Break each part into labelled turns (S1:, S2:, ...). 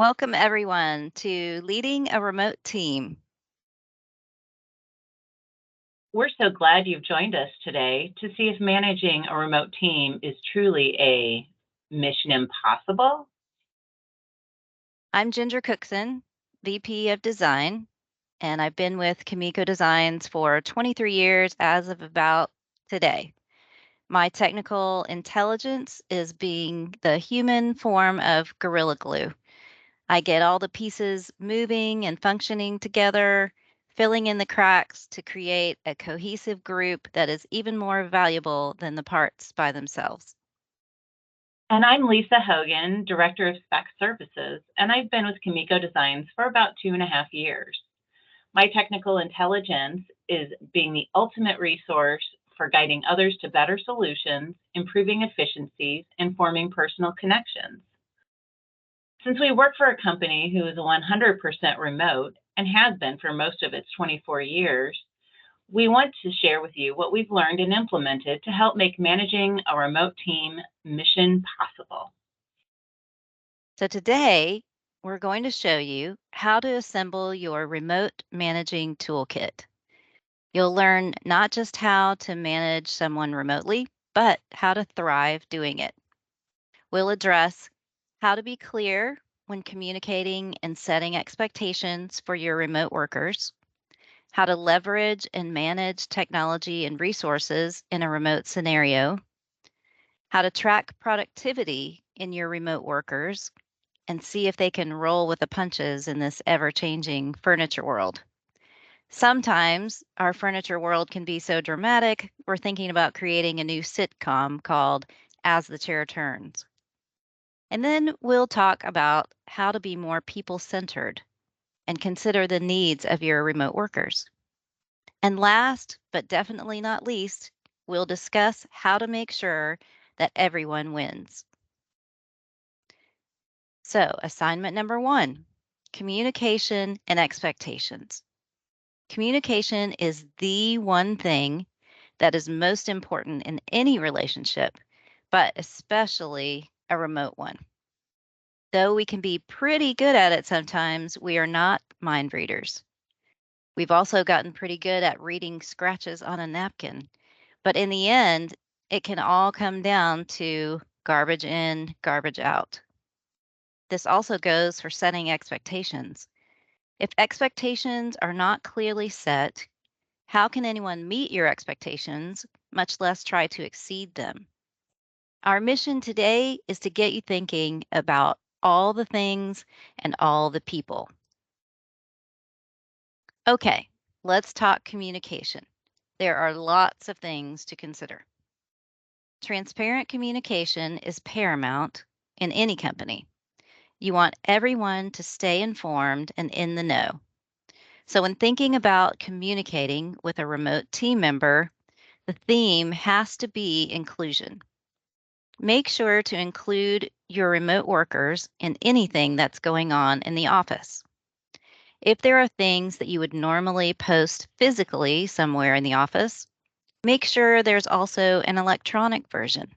S1: Welcome, everyone, to Leading a Remote Team.
S2: We're so glad you've joined us today to see if managing a remote team is truly a mission impossible.
S1: I'm Ginger Cookson, VP of Design, and I've been with Kamiko Designs for 23 years as of about today. My technical intelligence is being the human form of Gorilla Glue. I get all the pieces moving and functioning together, filling in the cracks to create a cohesive group that is even more valuable than the parts by themselves.
S2: And I'm Lisa Hogan, Director of Spec Services, and I've been with Kamiko Designs for about 2.5 years. My technical intelligence is being the ultimate resource for guiding others to better solutions, improving efficiencies, and forming personal connections. Since we work for a company who is 100% remote and has been for most of its 24 years, we want to share with you what we've learned and implemented to help make managing a remote team mission possible.
S1: So today, we're going to show you how to assemble your remote managing toolkit. You'll learn not just how to manage someone remotely, but how to thrive doing it. We'll address how to be clear when communicating and setting expectations for your remote workers, how to leverage and manage technology and resources in a remote scenario, how to track productivity in your remote workers, and see if they can roll with the punches in this ever changing furniture world. Sometimes our furniture world can be so dramatic, we're thinking about creating a new sitcom called As the Chair Turns. And then we'll talk about how to be more people centered and consider the needs of your remote workers. And last, but definitely not least, we'll discuss how to make sure that everyone wins. So, assignment number 1, communication and expectations. Communication is the one thing that is most important in any relationship, but especially a remote one. Though we can be pretty good at it sometimes, we are not mind readers. We've also gotten pretty good at reading scratches on a napkin, but in the end, it can all come down to garbage in, garbage out. This also goes for setting expectations. If expectations are not clearly set, how can anyone meet your expectations, much less try to exceed them? Our mission today is to get you thinking about all the things and all the people. Okay, let's talk communication. There are lots of things to consider. Transparent communication is paramount in any company. You want everyone to stay informed and in the know. So, when thinking about communicating with a remote team member, the theme has to be inclusion. Make sure to include your remote workers in anything that's going on in the office. If there are things that you would normally post physically somewhere in the office, make sure there's also an electronic version,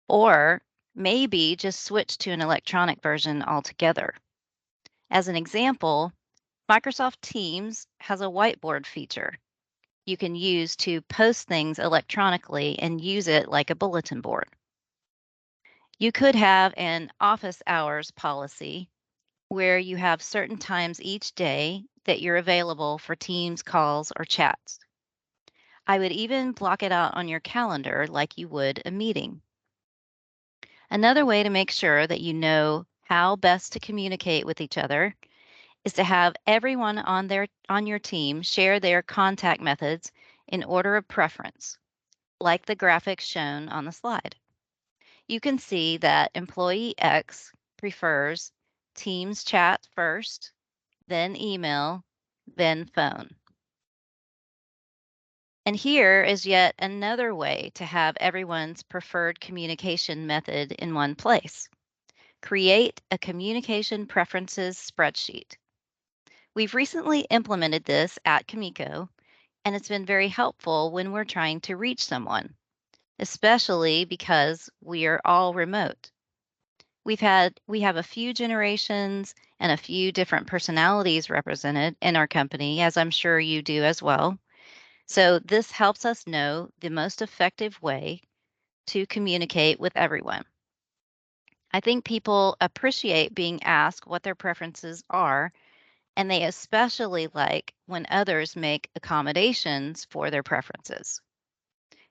S1: or maybe just switch to an electronic version altogether. As an example, Microsoft Teams has a whiteboard feature you can use to post things electronically and use it like a bulletin board. You could have an office hours policy where you have certain times each day that you're available for Teams calls or chats. I would even block it out on your calendar like you would a meeting. Another way to make sure that you know how best to communicate with each other is to have everyone on your team share their contact methods in order of preference, like the graphics shown on the slide. You can see that employee X prefers Teams chat first, then email, then phone. And here is yet another way to have everyone's preferred communication method in one place. Create a communication preferences spreadsheet. We've recently implemented this at Kamiko, and it's been very helpful when we're trying to reach someone, especially because we are all remote. We have a few generations and a few different personalities represented in our company, as I'm sure you do as well. So, this helps us know the most effective way to communicate with everyone. I think people appreciate being asked what their preferences are, and they especially like when others make accommodations for their preferences.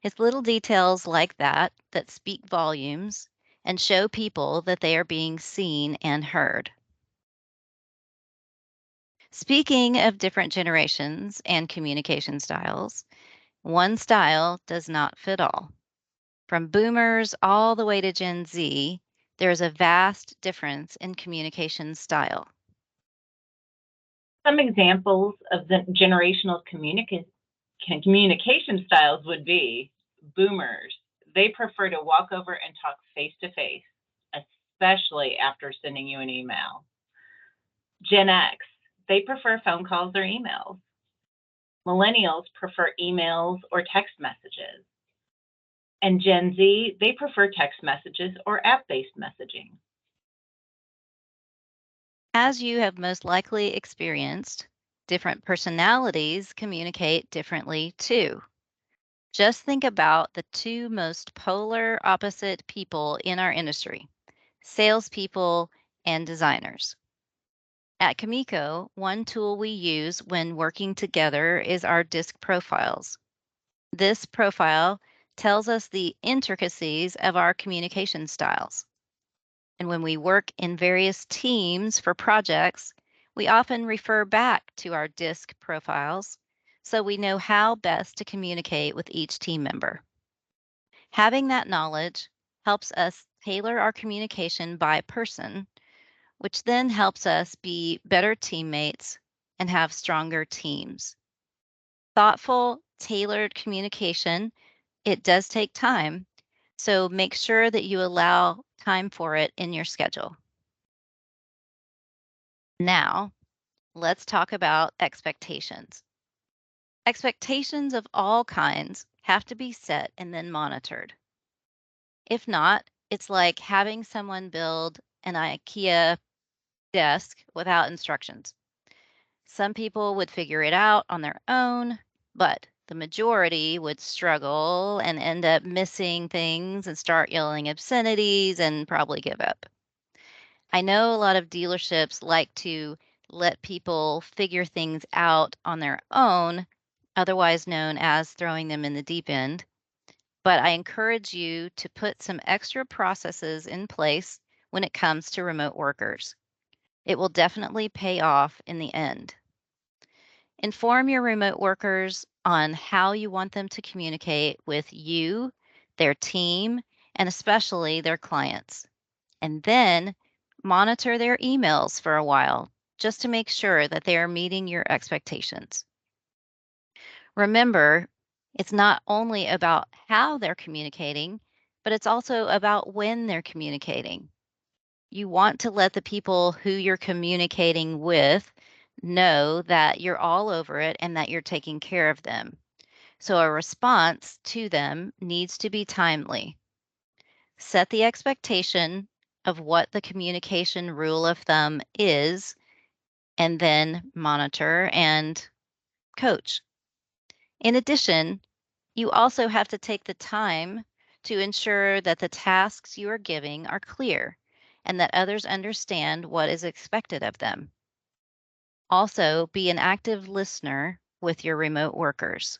S1: It's little details like that that speak volumes and show people that they are being seen and heard. Speaking of different generations and communication styles, one style does not fit all. From boomers all the way to Gen Z, there's a vast difference in communication style.
S2: Some examples of the generational communication styles would be boomers. They prefer to walk over and talk face to face, especially after sending you an email. Gen X, they prefer phone calls or emails. Millennials prefer emails or text messages. And Gen Z, they prefer text messages or app-based messaging.
S1: As you have most likely experienced, different personalities communicate differently too. Just think about the two most polar opposite people in our industry: salespeople and designers. At Kamiko, one tool we use when working together is our DISC profiles. This profile tells us the intricacies of our communication styles. And when we work in various teams for projects, we often refer back to our DISC profiles so we know how best to communicate with each team member. Having that knowledge helps us tailor our communication by person, which then helps us be better teammates and have stronger teams. Thoughtful, tailored communication, it does take time, so make sure that you allow time for it in your schedule. Now, let's talk about expectations. Expectations of all kinds have to be set and then monitored. If not, it's like having someone build an IKEA desk without instructions. Some people would figure it out on their own, but the majority would struggle and end up missing things and start yelling obscenities and probably give up. I know a lot of dealerships like to let people figure things out on their own, otherwise known as throwing them in the deep end. But I encourage you to put some extra processes in place when it comes to remote workers. It will definitely pay off in the end. Inform your remote workers on how you want them to communicate with you, their team, and especially their clients. And then monitor their emails for a while just to make sure that they are meeting your expectations. Remember, it's not only about how they're communicating, but it's also about when they're communicating. You want to let the people who you're communicating with know that you're all over it and that you're taking care of them. So a response to them needs to be timely. Set the expectation of what the communication rule of thumb is, and then monitor and coach. In addition, you also have to take the time to ensure that the tasks you are giving are clear and that others understand what is expected of them. Also, be an active listener with your remote workers.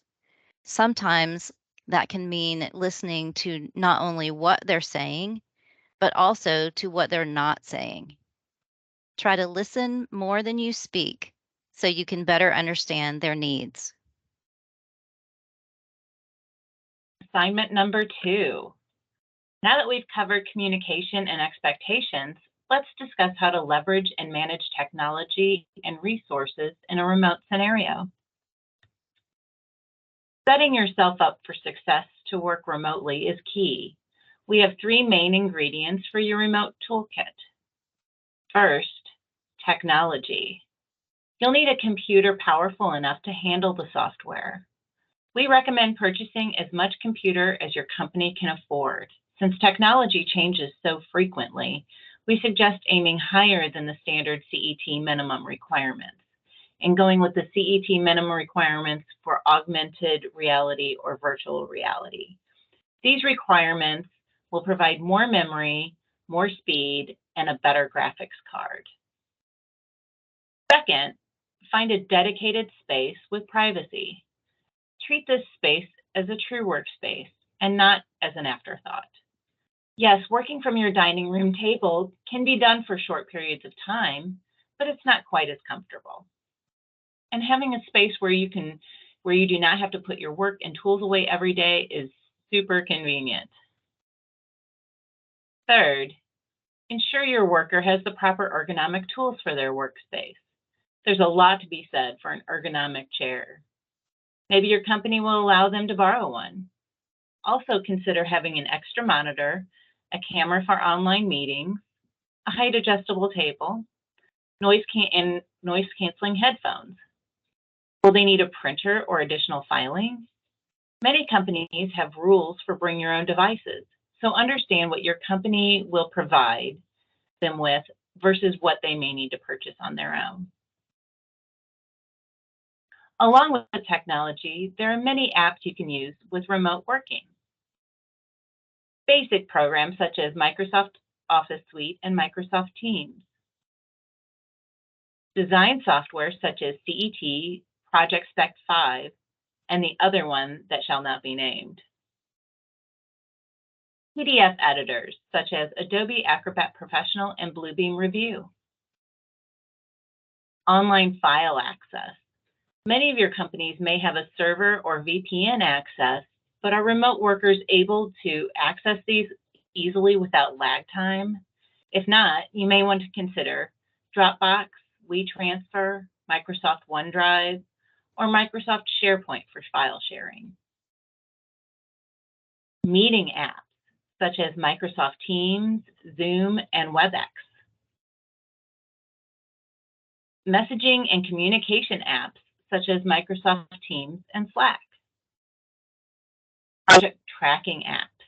S1: Sometimes that can mean listening to not only what they're saying, but also to what they're not saying. Try to listen more than you speak so you can better understand their needs.
S2: Assignment number 2. Now that we've covered communication and expectations, let's discuss how to leverage and manage technology and resources in a remote scenario. Setting yourself up for success to work remotely is key. We have 3 main ingredients for your remote toolkit. First, technology. You'll need a computer powerful enough to handle the software. We recommend purchasing as much computer as your company can afford. Since technology changes so frequently, we suggest aiming higher than the standard CET minimum requirements and going with the CET minimum requirements for augmented reality or virtual reality. These requirements will provide more memory, more speed, and a better graphics card. Second, find a dedicated space with privacy. Treat this space as a true workspace and not as an afterthought. Yes, working from your dining room table can be done for short periods of time, but it's not quite as comfortable. And having a space where you do not have to put your work and tools away every day is super convenient. Third, ensure your worker has the proper ergonomic tools for their workspace. There's a lot to be said for an ergonomic chair. Maybe your company will allow them to borrow one. Also consider having an extra monitor, a camera for online meetings, a height adjustable table, noise canceling headphones. Will they need a printer or additional filing? Many companies have rules for bring your own devices, so understand what your company will provide them with versus what they may need to purchase on their own. Along with the technology, there are many apps you can use with remote working. Basic programs such as Microsoft Office Suite and Microsoft Teams. Design software such as CET, Project Spec 5, and the other one that shall not be named. PDF editors such as Adobe Acrobat Professional and Bluebeam Review. Online file access. Many of your companies may have a server or VPN access, but are remote workers able to access these easily without lag time? If not, you may want to consider Dropbox, WeTransfer, Microsoft OneDrive, or Microsoft SharePoint for file sharing. Meeting apps such as Microsoft Teams, Zoom, and WebEx. Messaging and communication apps such as Microsoft Teams and Slack. Project tracking apps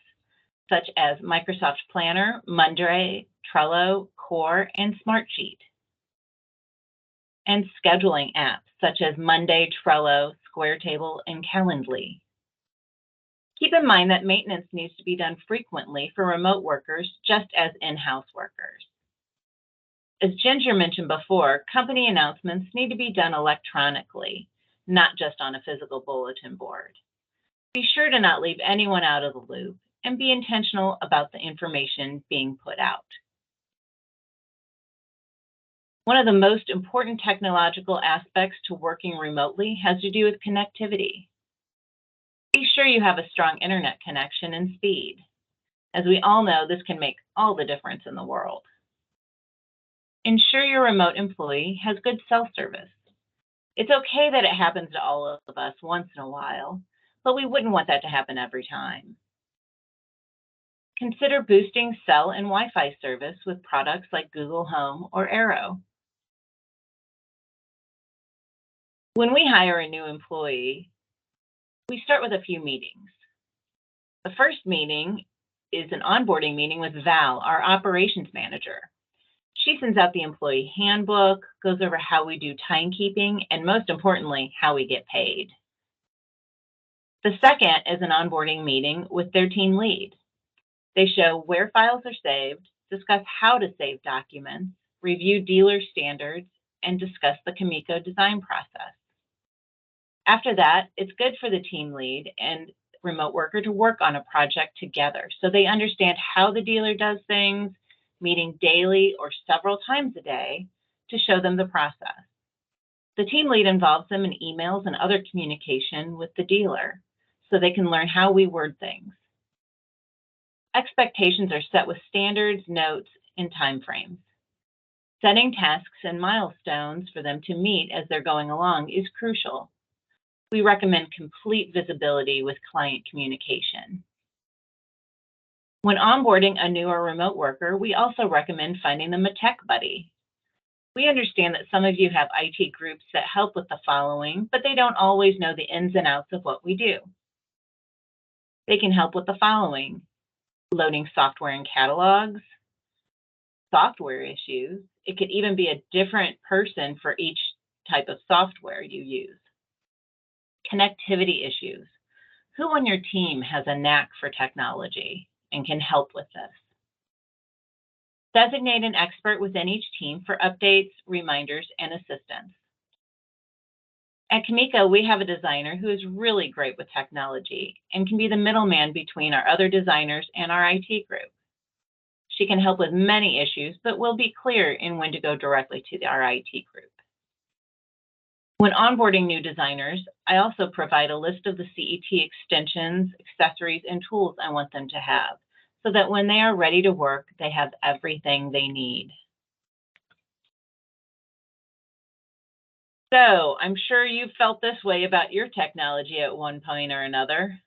S2: such as Microsoft Planner, Monday, Trello, Core, and Smartsheet. And scheduling apps such as Monday, Trello, Squaretable, and Calendly. Keep in mind that maintenance needs to be done frequently for remote workers, just as in-house workers. As Ginger mentioned before, company announcements need to be done electronically, not just on a physical bulletin board. Be sure to not leave anyone out of the loop and be intentional about the information being put out. One of the most important technological aspects to working remotely has to do with connectivity. Be sure you have a strong internet connection and speed. As we all know, this can make all the difference in the world. Ensure your remote employee has good cell service. It's okay that it happens to all of us once in a while, but we wouldn't want that to happen every time. Consider boosting cell and Wi-Fi service with products like Google Home or Arrow. When we hire a new employee, we start with a few meetings. The first meeting is an onboarding meeting with Val, our operations manager. She sends out the employee handbook, goes over how we do timekeeping, and most importantly, how we get paid. The second is an onboarding meeting with their team lead. They show where files are saved, discuss how to save documents, review dealer standards, and discuss the Kamiko design process. After that, it's good for the team lead and remote worker to work on a project together so they understand how the dealer does things, meeting daily or several times a day to show them the process. The team lead involves them in emails and other communication with the dealer so they can learn how we word things. Expectations are set with standards, notes, and timeframes. Setting tasks and milestones for them to meet as they're going along is crucial. We recommend complete visibility with client communication. When onboarding a new or remote worker, we also recommend finding them a tech buddy. We understand that some of you have IT groups that help with the following, but they don't always know the ins and outs of what we do. They can help with the following: loading software and catalogs, software issues. It could even be a different person for each type of software you use. Connectivity issues. Who on your team has a knack for technology and can help with this? Designate an expert within each team for updates, reminders, and assistance. At Kamiko, we have a designer who is really great with technology and can be the middleman between our other designers and our IT group. She can help with many issues, but will be clear in when to go directly to our IT group. When onboarding new designers, I also provide a list of the CET extensions, accessories, and tools I want them to have, so that when they are ready to work, they have everything they need. So I'm sure you've felt this way about your technology at one point or another.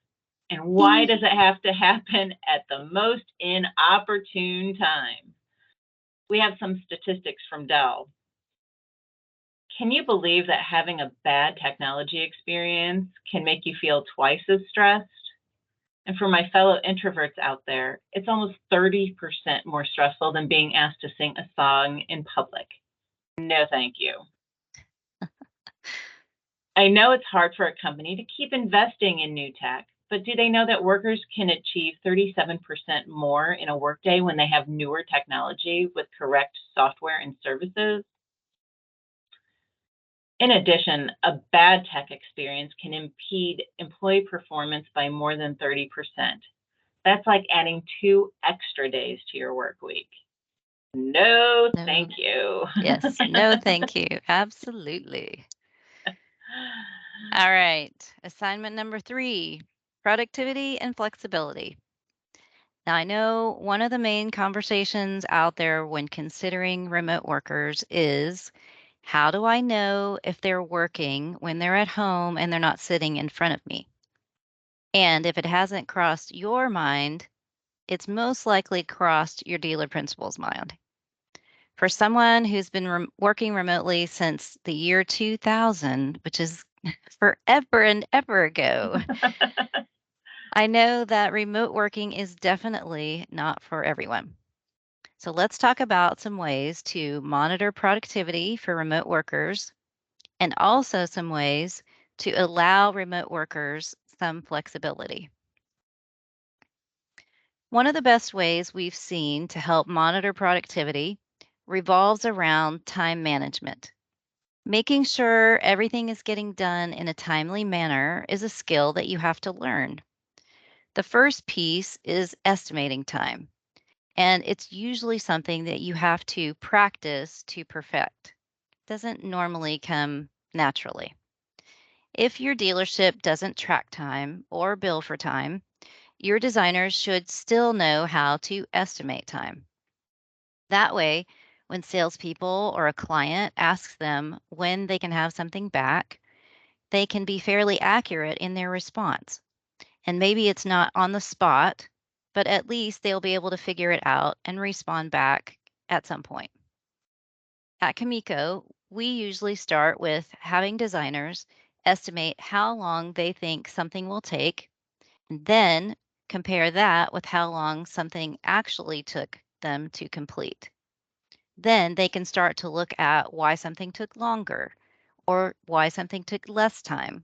S2: And why does it have to happen at the most inopportune time? We have some statistics from Dell. Can you believe that having a bad technology experience can make you feel twice as stressed? And for my fellow introverts out there, it's almost 30% more stressful than being asked to sing a song in public. No, thank you. I know it's hard for a company to keep investing in new tech, but do they know that workers can achieve 37% more in a workday when they have newer technology with correct software and services? In addition, a bad tech experience can impede employee performance by more than 30%. That's like adding 2 extra days to your work week. No,
S1: No.
S2: thank you.
S1: Yes, no, thank you. Absolutely. All right. Assignment number 3, productivity and flexibility. Now, I know one of the main conversations out there when considering remote workers is, how do I know if they're working when they're at home and they're not sitting in front of me? And if it hasn't crossed your mind, it's most likely crossed your dealer principal's mind. For someone who's been working remotely since the year 2000, which is forever and ever ago, I know that remote working is definitely not for everyone. So let's talk about some ways to monitor productivity for remote workers and also some ways to allow remote workers some flexibility. One of the best ways we've seen to help monitor productivity revolves around time management. Making sure everything is getting done in a timely manner is a skill that you have to learn. The first piece is estimating time, and it's usually something that you have to practice to perfect. It doesn't normally come naturally. If your dealership doesn't track time or bill for time, your designers should still know how to estimate time. That way, when salespeople or a client asks them when they can have something back, they can be fairly accurate in their response. And maybe it's not on the spot, but at least they'll be able to figure it out and respond back at some point. At Kamiko, we usually start with having designers estimate how long they think something will take, and then compare that with how long something actually took them to complete. Then they can start to look at why something took longer or why something took less time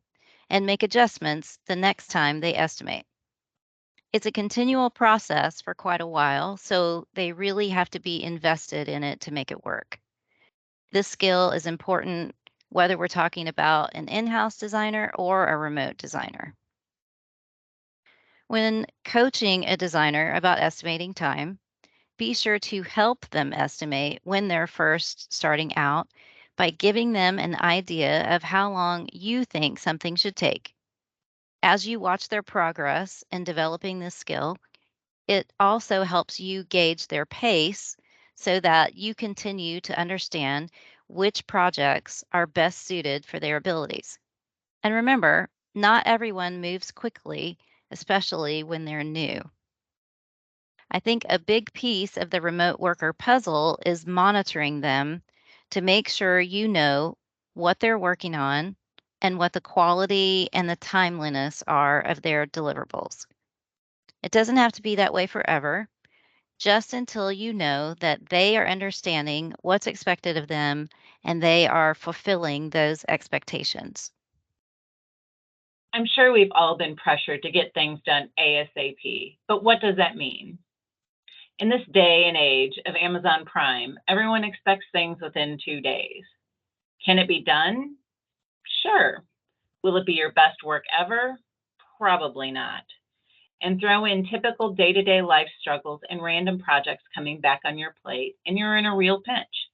S1: and make adjustments the next time they estimate. It's a continual process for quite a while, so they really have to be invested in it to make it work. This skill is important whether we're talking about an in house designer or a remote designer. When coaching a designer about estimating time, be sure to help them estimate when they're first starting out by giving them an idea of how long you think something should take. As you watch their progress in developing this skill, it also helps you gauge their pace so that you continue to understand which projects are best suited for their abilities. And remember, not everyone moves quickly, especially when they're new. I think a big piece of the remote worker puzzle is monitoring them to make sure you know what they're working on and what the quality and the timeliness are of their deliverables. It doesn't have to be that way forever. just until you know that they are understanding what's expected of them and they are fulfilling those expectations.
S2: I'm sure we've all been pressured to get things done ASAP, but what does that mean? In this day and age of Amazon Prime, everyone expects things within 2 days. Can it be done? Sure. Will it be your best work ever? Probably not. And throw in typical day-to-day life struggles and random projects coming back on your plate, and you're in a real pinch.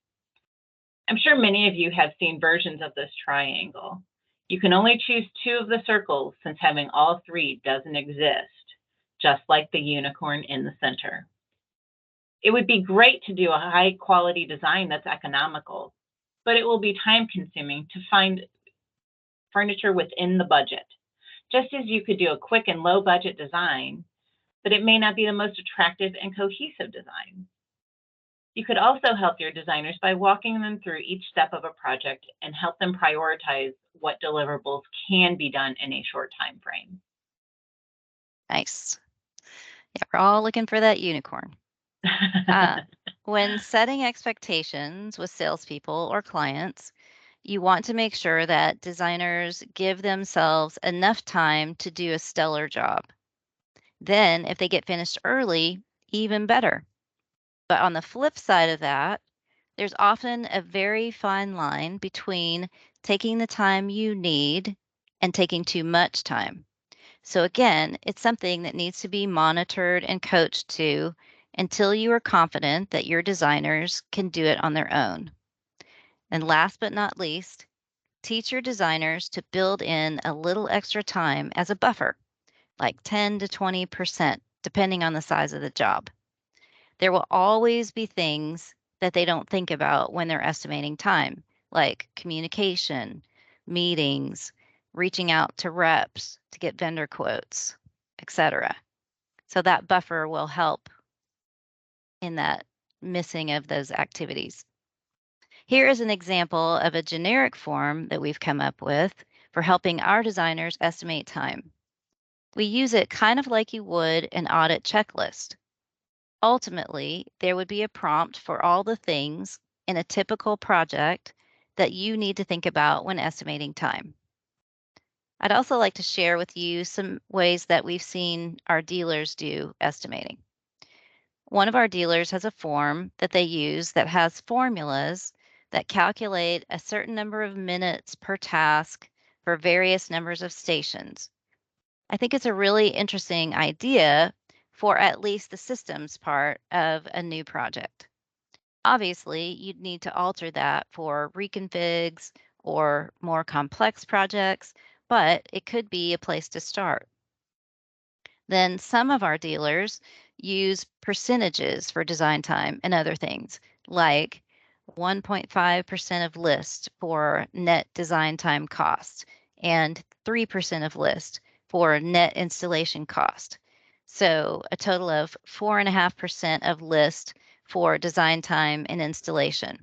S2: I'm sure many of you have seen versions of this triangle. You can only choose 2 of the circles since having all 3 doesn't exist, just like the unicorn in the center. It would be great to do a high quality design that's economical, but it will be time consuming to find furniture within the budget. Just as you could do a quick and low budget design, but it may not be the most attractive and cohesive design. You could also help your designers by walking them through each step of a project and help them prioritize what deliverables can be done in a short time frame.
S1: Nice. Yeah, we're all looking for that unicorn. When setting expectations with salespeople or clients, you want to make sure that designers give themselves enough time to do a stellar job. Then, if they get finished early, even better. But on the flip side of that, there's often a very fine line between taking the time you need and taking too much time. So, again, it's something that needs to be monitored and coached to until you are confident that your designers can do it on their own. And last but not least, teach your designers to build in a little extra time as a buffer, like 10 to 20%, depending on the size of the job. There will always be things that they don't think about when they're estimating time, like communication, meetings, reaching out to reps to get vendor quotes, etc. So that buffer will help in that missing of those activities. Here is an example of a generic form that we've come up with for helping our designers estimate time. We use it kind of like you would an audit checklist. Ultimately, there would be a prompt for all the things in a typical project that you need to think about when estimating time. I'd also like to share with you some ways that we've seen our dealers do estimating. One of our dealers has a form that they use that has formulas that calculate a certain number of minutes per task for various numbers of stations. I think it's a really interesting idea for at least the systems part of a new project. Obviously, you'd need to alter that for reconfigs or more complex projects, but it could be a place to start. Then some of our dealers use percentages for design time and other things, like 1.5% of list for net design time cost and 3% of list for net installation cost. So a total of 4.5% of list for design time and installation.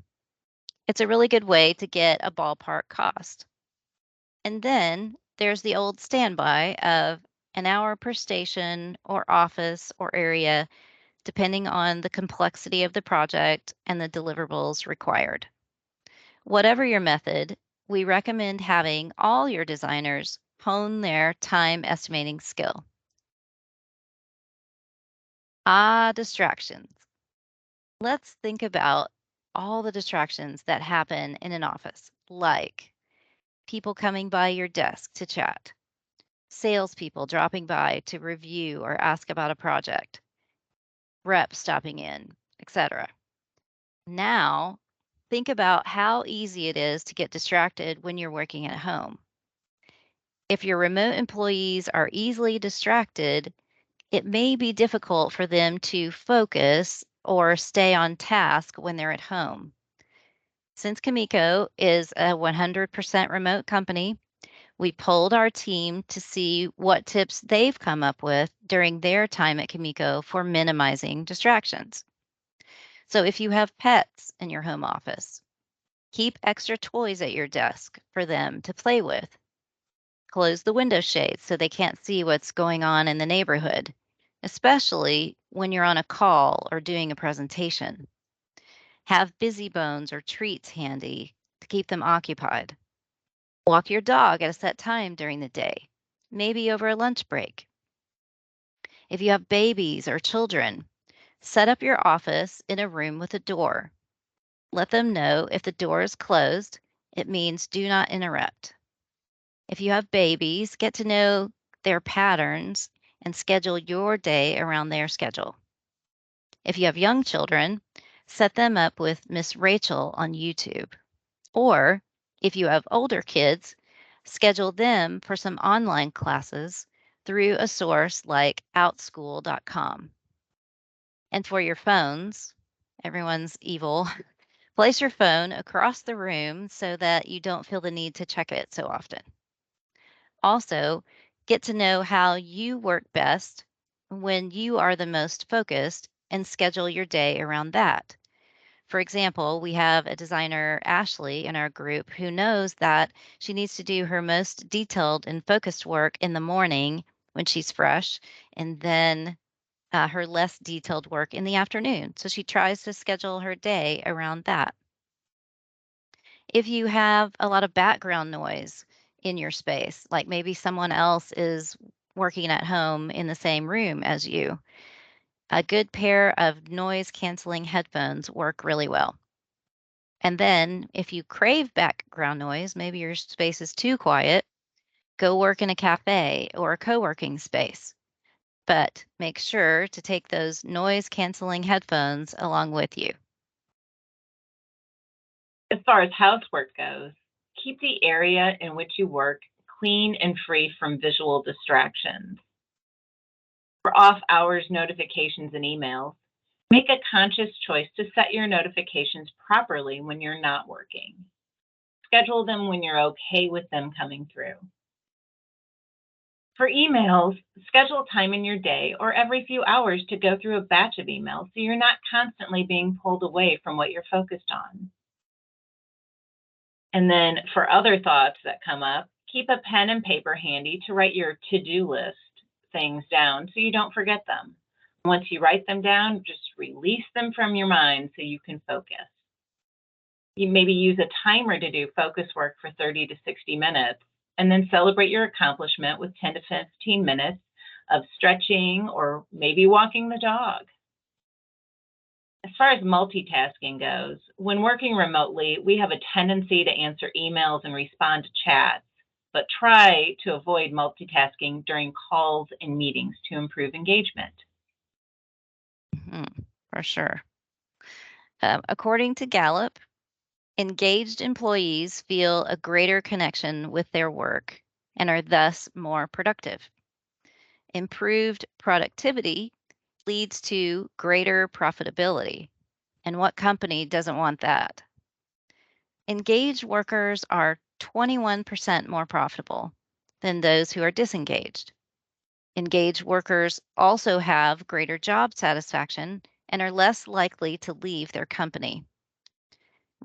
S1: It's a really good way to get a ballpark cost. And then there's the old standby of an hour per station or office or area, depending on the complexity of the project and the deliverables required. Whatever your method, we recommend having all your designers hone their time estimating skill. Distractions. Let's think about all the distractions that happen in an office, like people coming by your desk to chat, salespeople dropping by to review or ask about a project, reps stopping in, etc. Now, think about how easy it is to get distracted when you're working at home. If your remote employees are easily distracted, it may be difficult for them to focus or stay on task when they're at home. Since Kamiko is a 100% remote company, we polled our team to see what tips they've come up with during their time at Kamiko for minimizing distractions. So if you have pets in your home office, keep extra toys at your desk for them to play with. Close the window shades so they can't see what's going on in the neighborhood. especially when you're on a call or doing a presentation. Have busy bones or treats handy to keep them occupied. Walk your dog at a set time during the day, maybe over a lunch break. If you have babies or children, set up your office in a room with a door. Let them know if the door is closed, it means do not interrupt. If you have babies, get to know their patterns and schedule your day around their schedule. If you have young children, set them up with Miss Rachel on YouTube. Or if you have older kids, schedule them for some online classes through a source like outschool.com. And for your phones, everyone's evil. Place your phone across the room so that you don't feel the need to check it so often. Also, get to know how you work best when you are the most focused and schedule your day around that. For example, we have a designer, Ashley, in our group who knows that she needs to do her most detailed and focused work in the morning when she's fresh, and then her less detailed work in the afternoon. So she tries to schedule her day around that. If you have a lot of background noise in your space, like maybe someone else is working at home in the same room as you, a good pair of noise canceling headphones work really well. And then if you crave background noise, maybe your space is too quiet, go work in a cafe or a co working space. But make sure to take those noise canceling headphones along with you.
S2: As far as housework goes, keep the area in which you work clean and free from visual distractions. For off hours notifications and emails, make a conscious choice to set your notifications properly when you're not working. Schedule them when you're okay with them coming through. For emails, schedule time in your day or every few hours to go through a batch of emails so you're not constantly being pulled away from what you're focused on. And then for other thoughts that come up, keep a pen and paper handy to write your to-do list things down so you don't forget them. Once you write them down, just release them from your mind so you can focus. You maybe use a timer to do focus work for 30 to 60 minutes, and then celebrate your accomplishment with 10 to 15 minutes of stretching or maybe walking the dog. As far as multitasking goes, when working remotely, we have a tendency to answer emails and respond to chats, but try to avoid multitasking during calls and meetings to improve engagement.
S1: For sure. According to Gallup, engaged employees feel a greater connection with their work and are thus more productive. Improved productivity leads to greater profitability. And what company doesn't want that? Engaged workers are 21% more profitable than those who are disengaged. Engaged workers also have greater job satisfaction and are less likely to leave their company.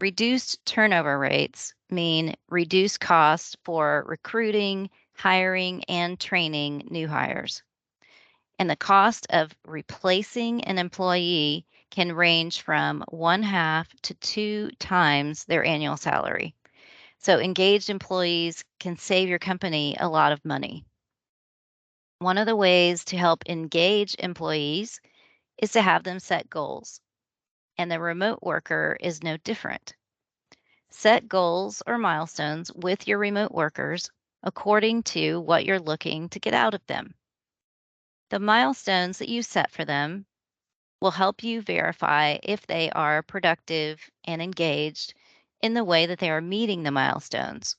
S1: Reduced turnover rates mean reduced costs for recruiting, hiring, and training new hires. And the cost of replacing an employee can range from 1/2 to 2 times their annual salary. So engaged employees can save your company a lot of money. One of the ways to help engage employees is to have them set goals. And the remote worker is no different. Set goals or milestones with your remote workers according to what you're looking to get out of them. The milestones that you set for them will help you verify if they are productive and engaged in the way that they are meeting the milestones,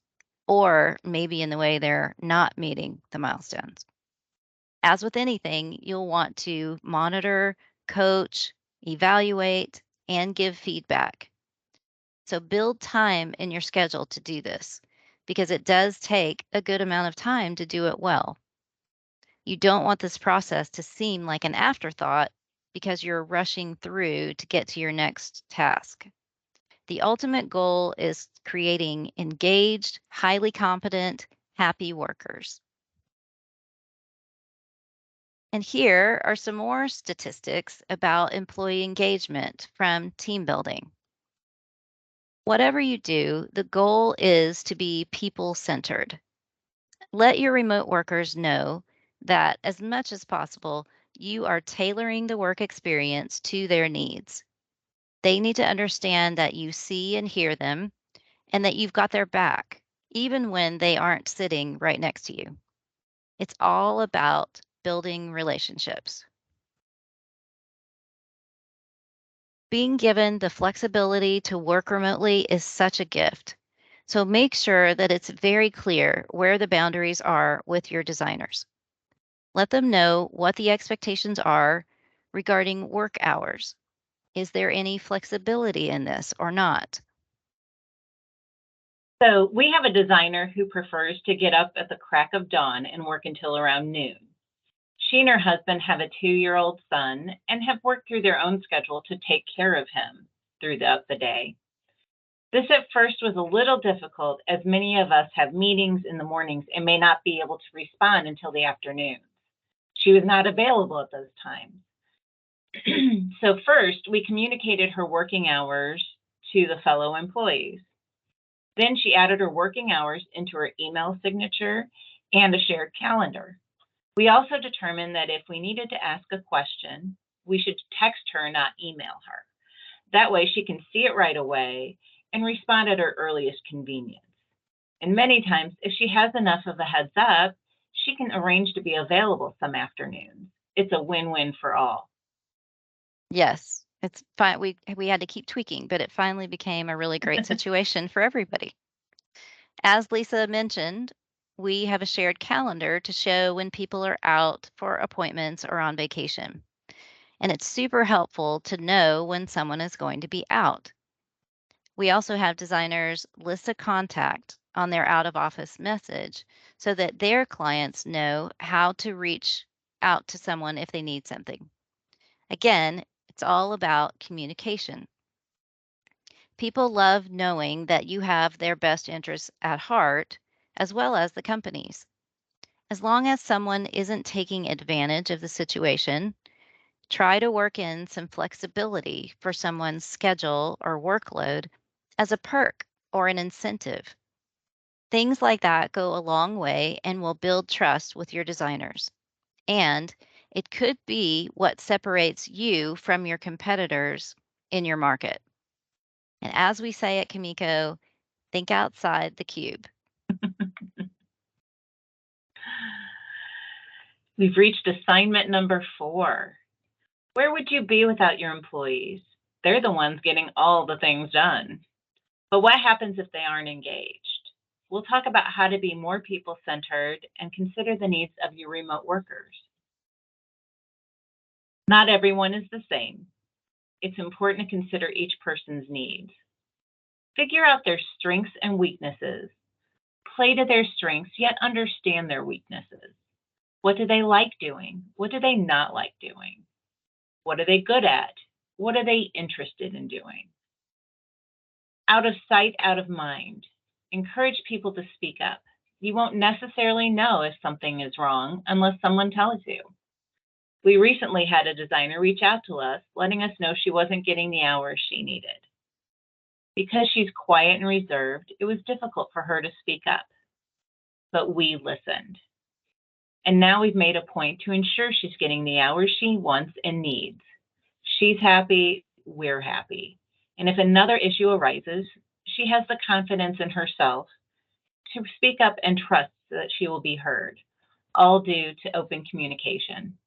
S1: or maybe in the way they're not meeting the milestones. As with anything, you'll want to monitor, coach, evaluate, and give feedback. So build time in your schedule to do this because it does take a good amount of time to do it well. You don't want this process to seem like an afterthought because you're rushing through to get to your next task. The ultimate goal is creating engaged, highly competent, happy workers. And here are some more statistics about employee engagement from team building. Whatever you do, the goal is to be people centered. Let your remote workers know that as much as possible, you are tailoring the work experience to their needs. They need to understand that you see and hear them and that you've got their back, even when they aren't sitting right next to you. It's all about building relationships. Being given the flexibility to work remotely is such a gift. So make sure that it's very clear where the boundaries are with your designers. Let them know what the expectations are regarding work hours. Is there any flexibility in this or not?
S2: So we have a designer who prefers to get up at the crack of dawn and work until around noon. She and her husband have a 2-year-old son and have worked through their own schedule to take care of him throughout the day. This at first was a little difficult as many of us have meetings in the mornings and may not be able to respond until the afternoon. She was not available at those times. So first, we communicated her working hours to the fellow employees. Then she added her working hours into her email signature and a shared calendar. We also determined that if we needed to ask a question, we should text her, not email her. That way she can see it right away and respond at her earliest convenience. And many times, if she has enough of a heads up, she can arrange to be available some afternoons. It's a win-win for all.
S1: Yes, it's fine. We had to keep tweaking, but it finally became a really great situation for everybody. As Lisa mentioned, we have a shared calendar to show when people are out for appointments or on vacation. And it's super helpful to know when someone is going to be out. We also have designers list a contact on their out of office message so that their clients know how to reach out to someone if they need something. Again, it's all about communication. People love knowing that you have their best interests at heart, as well as the company's. As long as someone isn't taking advantage of the situation, try to work in some flexibility for someone's schedule or workload as a perk or an incentive. Things like that go a long way and will build trust with your designers. And it could be what separates you from your competitors in your market. And as we say at Kimiko, think outside the cube.
S2: We've reached assignment number 4. Where would you be without your employees? They're the ones getting all the things done. But what happens if they aren't engaged? We'll talk about how to be more people-centered and consider the needs of your remote workers. Not everyone is the same. It's important to consider each person's needs. Figure out their strengths and weaknesses. Play to their strengths, yet understand their weaknesses. What do they like doing? What do they not like doing? What are they good at? What are they interested in doing? Out of sight, out of mind. Encourage people to speak up. You won't necessarily know if something is wrong unless someone tells you. We recently had a designer reach out to us, letting us know she wasn't getting the hours she needed. Because she's quiet and reserved, it was difficult for her to speak up. But we listened. And now we've made a point to ensure she's getting the hours she wants and needs. She's happy, we're happy. And if another issue arises, she has the confidence in herself to speak up and trust that she will be heard, all due to open communication.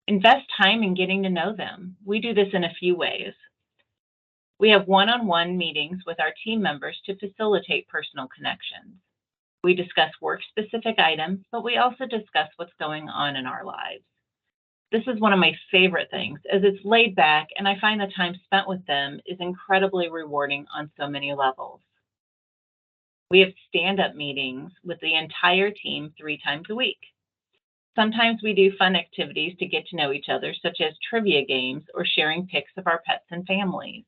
S2: Invest time in getting to know them. We do this in a few ways. We have one-on-one meetings with our team members to facilitate personal connections. We discuss work-specific items, but we also discuss what's going on in our lives. This is one of my favorite things, as it's laid back, and I find the time spent with them is incredibly rewarding on so many levels. We have stand-up meetings with the entire team 3 times a week. Sometimes we do fun activities to get to know each other, such as trivia games or sharing pics of our pets and families.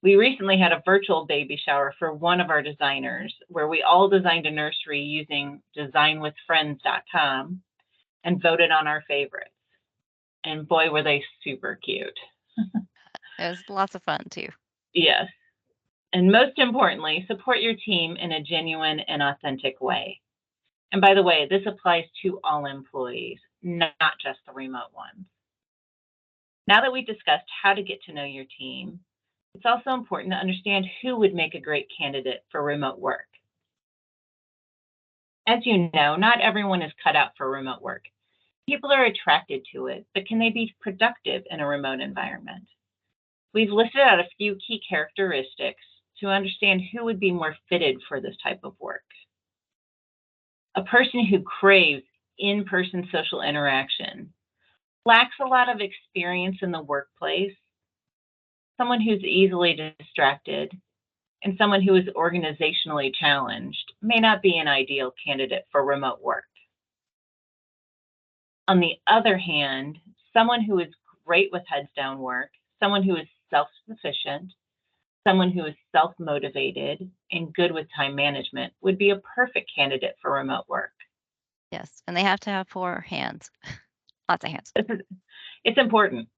S2: We recently had a virtual baby shower for one of our designers, where we all designed a nursery using designwithfriends.com. and voted on our favorites. And boy, were they super cute.
S1: It was lots of fun too.
S2: Yes. And most importantly, support your team in a genuine and authentic way. And by the way, this applies to all employees, not just the remote ones. Now that we've discussed how to get to know your team, it's also important to understand who would make a great candidate for remote work. As you know, not everyone is cut out for remote work. People are attracted to it, but can they be productive in a remote environment? We've listed out a few key characteristics to understand who would be more fitted for this type of work. A person who craves in-person social interaction, lacks a lot of experience in the workplace, someone who's easily distracted, and someone who is organizationally challenged may not be an ideal candidate for remote work. On the other hand, someone who is great with heads down work, someone who is self-sufficient, someone who is self-motivated and good with time management would be a perfect candidate for remote work.
S1: Yes. And they have to have 4 hands. Lots of hands.
S2: It's important.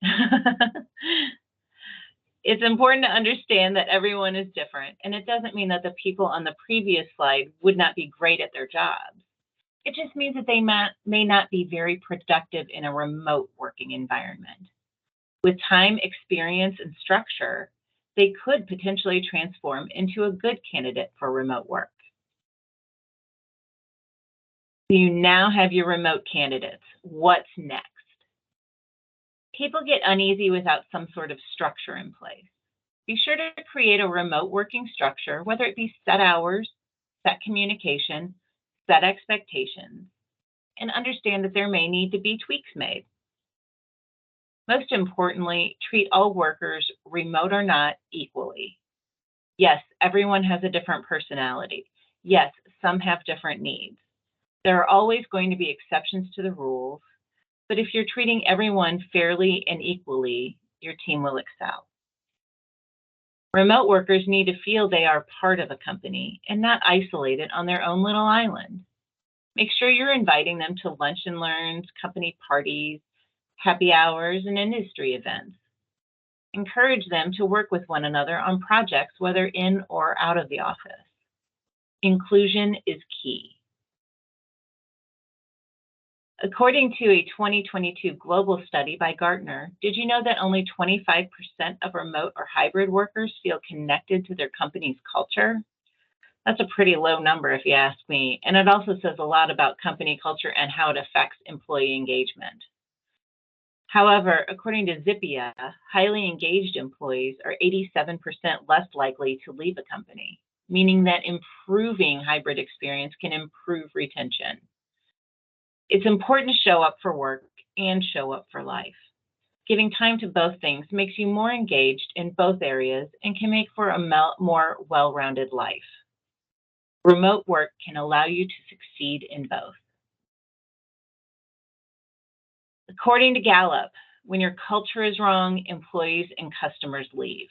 S2: It's important to understand that everyone is different, and it doesn't mean that the people on the previous slide would not be great at their jobs. It just means that they may not be very productive in a remote working environment. With time, experience, and structure, they could potentially transform into a good candidate for remote work. You now have your remote candidates. What's next? People get uneasy without some sort of structure in place. Be sure to create a remote working structure, whether it be set hours, set communication, set expectations, and understand that there may need to be tweaks made. Most importantly, treat all workers, remote or not, equally. Yes, everyone has a different personality. Yes, some have different needs. There are always going to be exceptions to the rules, but if you're treating everyone fairly and equally, your team will excel. Remote workers need to feel they are part of a company and not isolated on their own little island. Make sure you're inviting them to lunch and learns, company parties, happy hours, and industry events. Encourage them to work with one another on projects, whether in or out of the office. Inclusion is key. According to a 2022 global study by Gartner, did you know that only 25% of remote or hybrid workers feel connected to their company's culture? That's a pretty low number if you ask me, and it also says a lot about company culture and how it affects employee engagement. However, according to Zippia, highly engaged employees are 87% less likely to leave a company, meaning that improving hybrid experience can improve retention. It's important to show up for work and show up for life. Giving time to both things makes you more engaged in both areas and can make for a more well-rounded life. Remote work can allow you to succeed in both. According to Gallup, when your culture is wrong, employees and customers leave.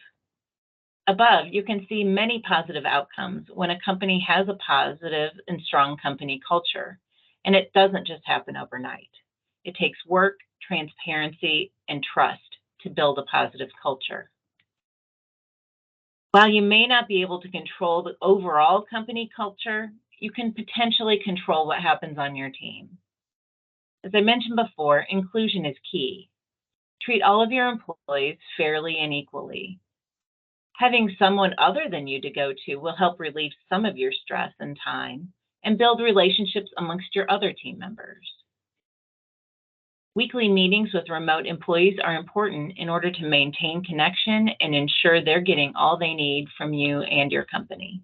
S2: Above, you can see many positive outcomes when a company has a positive and strong company culture, and it doesn't just happen overnight. It takes work, transparency, and trust to build a positive culture. While you may not be able to control the overall company culture, you can potentially control what happens on your team. As I mentioned before, inclusion is key. Treat all of your employees fairly and equally. Having someone other than you to go to will help relieve some of your stress and time and build relationships amongst your other team members. Weekly meetings with remote employees are important in order to maintain connection and ensure they're getting all they need from you and your company.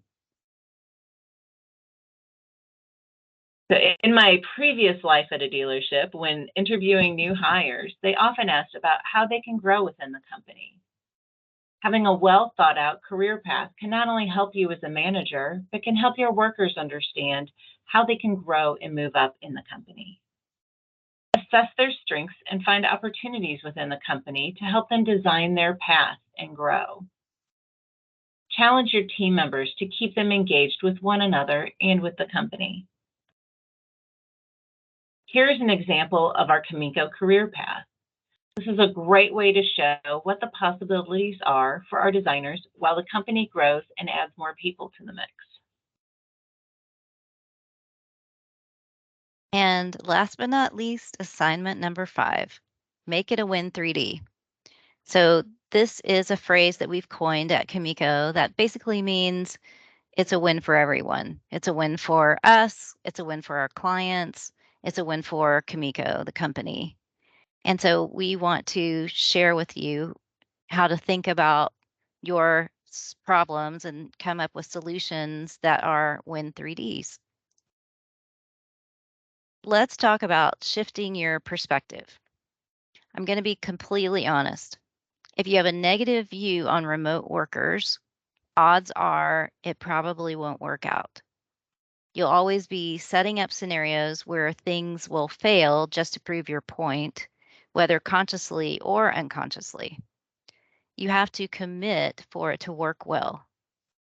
S2: So in my previous life at a dealership, when interviewing new hires, they often asked about how they can grow within the company. Having a well thought out career path can not only help you as a manager, but can help your workers understand how they can grow and move up in the company. Assess their strengths and find opportunities within the company to help them design their path and grow. Challenge your team members to keep them engaged with one another and with the company. Here's an example of our Kamiko career path. This is a great way to show what the possibilities are for our designers while the company grows and adds more people to the mix.
S1: And last but not least, assignment number 5, make it a win 3D. So this is a phrase that we've coined at Kamiko that basically means it's a win for everyone. It's a win for us, it's a win for our clients, it's a win for Kamiko, the company. And so we want to share with you how to think about your problems and come up with solutions that are win 3Ds. Let's talk about shifting your perspective. I'm going to be completely honest. If you have a negative view on remote workers, odds are it probably won't work out. You'll always be setting up scenarios where things will fail just to prove your point, whether consciously or unconsciously. You have to commit for it to work well.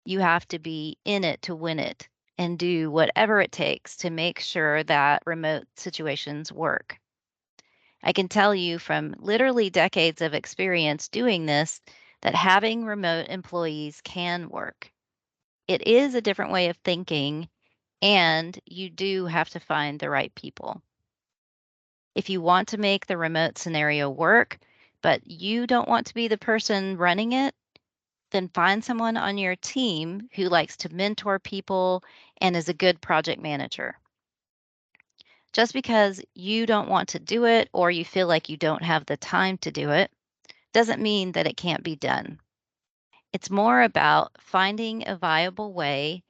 S1: You have to be in it to win it and do whatever it takes to make sure that remote situations work. I can tell you from literally decades of experience doing this that having remote employees can work. It is a different way of thinking, and you do have to find the right people. If you want to make the remote scenario work, but you don't want to be the person running it, then find someone on your team who likes to mentor people and is a good project manager. Just because you don't want to do it or you feel like you don't have the time to do it doesn't mean that it can't be done. It's more about finding a viable way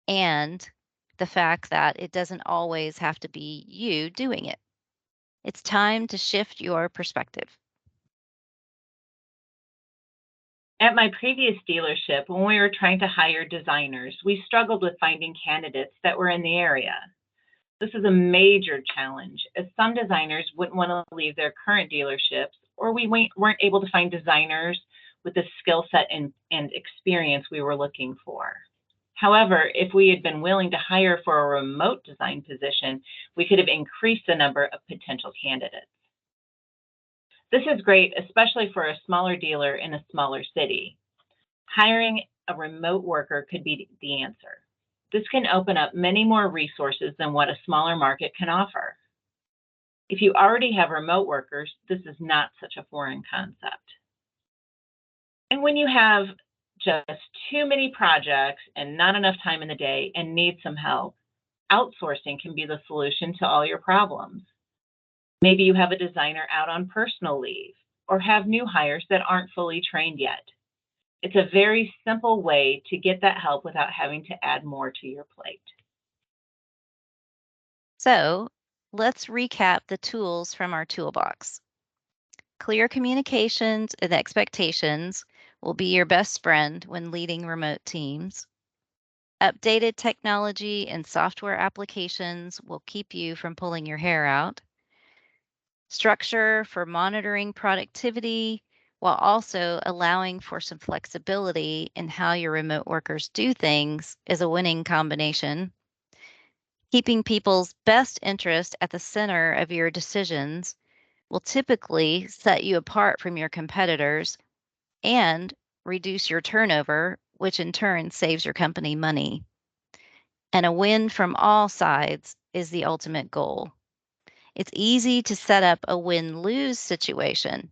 S1: and the fact that it doesn't always have to be you doing it. It's time to shift your perspective.
S2: At my previous dealership, when we were trying to hire designers, we struggled with finding candidates that were in the area. This is a major challenge, as some designers wouldn't want to leave their current dealerships, or we weren't able to find designers with the skill set and experience we were looking for. However, if we had been willing to hire for a remote design position, we could have increased the number of potential candidates. This is great, especially for a smaller dealer in a smaller city. Hiring a remote worker could be the answer. This can open up many more resources than what a smaller market can offer. If you already have remote workers, this is not such a foreign concept. And when you have just too many projects and not enough time in the day and need some help, outsourcing can be the solution to all your problems. Maybe you have a designer out on personal leave or have new hires that aren't fully trained yet. It's a very simple way to get that help without having to add more to your plate.
S1: So let's recap the tools from our toolbox. Clear communications and expectations will be your best friend when leading remote teams. Updated technology and software applications will keep you from pulling your hair out. Structure for monitoring productivity while also allowing for some flexibility in how your remote workers do things is a winning combination. Keeping people's best interest at the center of your decisions will typically set you apart from your competitors and reduce your turnover, which in turn saves your company money. And a win from all sides is the ultimate goal. It's easy to set up a win-lose situation,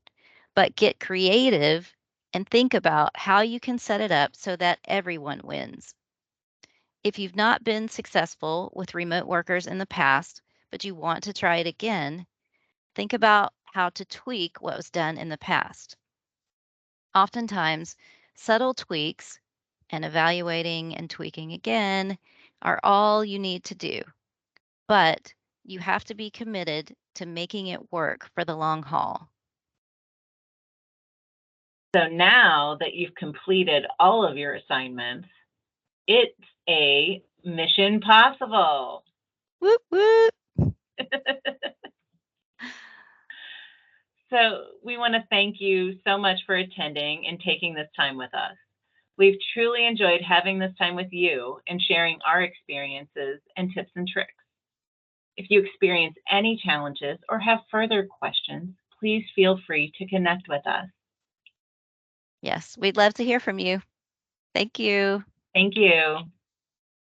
S1: but get creative and think about how you can set it up so that everyone wins. If you've not been successful with remote workers in the past, but you want to try it again, think about how to tweak what was done in the past. Oftentimes, subtle tweaks and evaluating and tweaking again are all you need to do, but you have to be committed to making it work for the long haul.
S2: So now that you've completed all of your assignments, it's a mission possible.
S1: Whoop, whoop.
S2: So we want to thank you so much for attending and taking this time with us. We've truly enjoyed having this time with you and sharing our experiences and tips and tricks. If you experience any challenges or have further questions, please feel free to connect with us.
S1: Yes, we'd love to hear from you. Thank you.
S2: Thank you.